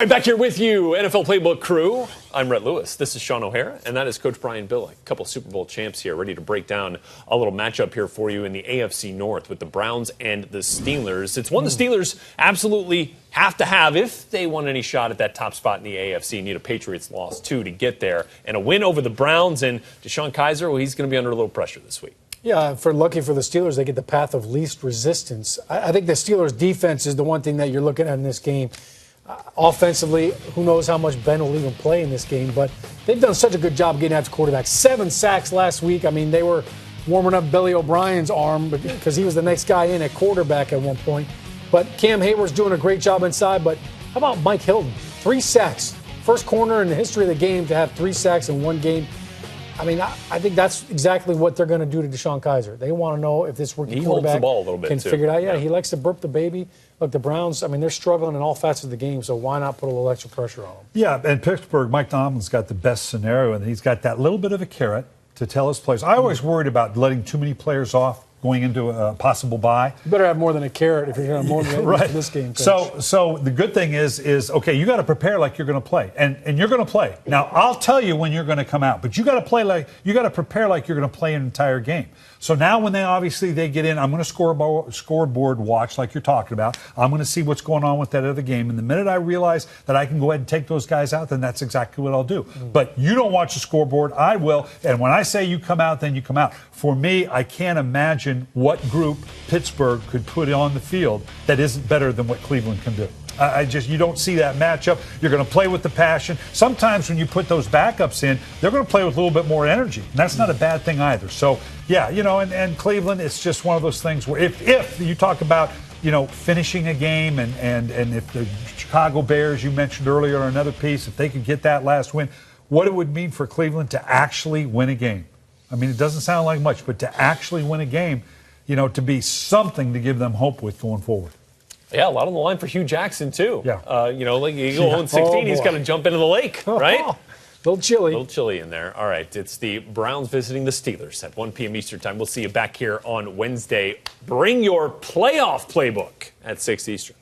Right back here with you, NFL Playbook crew. I'm Rhett Lewis. This is Sean O'Hara, and that is Coach Brian Billick. A couple Super Bowl champs here, ready to break down a little matchup here for you in the AFC North with the Browns and the Steelers. It's one the Steelers absolutely have to have if they want any shot at that top spot in the AFC. You need a Patriots loss, too, to get there. And a win over the Browns. And DeShone Kizer, well, he's going to be under a little pressure this week. Yeah, lucky for the Steelers, they get the path of least resistance. I think the Steelers' defense is the one thing that you're looking at in this game. Offensively, who knows how much Ben will even play in this game, but they've done such a good job getting after quarterback. 7 sacks last week. I mean, they were warming up Billy O'Brien's arm because he was the next guy in at quarterback at one point. But Cam Hayward's doing a great job inside. But how about Mike Hilton? 3 sacks. First corner in the history of the game to have 3 sacks in one game. I mean, I think that's exactly what they're going to do to DeShone Kizer. They want to know if this rookie quarterback can figure it out. Yeah, he likes to burp the baby. Look, the Browns, I mean, they're struggling in all facets of the game, so why not put a little extra pressure on them? Yeah, and Pittsburgh, Mike Tomlin's got the best scenario, and he's got that little bit of a carrot to tell his players. I always worried about letting too many players off going into a possible bye. You better have more than a carrot if you're going to more than right. this game. So the good thing is okay, you got to prepare like you're going to play, and you're going to play. Now I'll tell you when you're going to come out, but you got to prepare like you're going to play an entire game. So now when they get in, I'm going to scoreboard watch like you're talking about. I'm going to see what's going on with that other game. And the minute I realize that I can go ahead and take those guys out, then that's exactly what I'll do. But you don't watch the scoreboard, I will. And when I say you come out, then you come out. For me, I can't imagine what group Pittsburgh could put on the field that isn't better than what Cleveland can do. You don't see that matchup. You're going to play with the passion. Sometimes when you put those backups in, they're going to play with a little bit more energy. And that's not a bad thing either. So, yeah, and Cleveland, it's just one of those things where if you talk about, finishing a game and if the Chicago Bears you mentioned earlier are another piece, if they could get that last win, what it would mean for Cleveland to actually win a game. I mean, it doesn't sound like much, but to actually win a game, to be something to give them hope with going forward. Yeah, a lot on the line for Hugh Jackson, too. Yeah. Like you go 0-16, he's got to jump into the lake, right? A little chilly. A little chilly in there. All right, it's the Browns visiting the Steelers at 1 p.m. Eastern time. We'll see you back here on Wednesday. Bring your playoff playbook at 6 Eastern.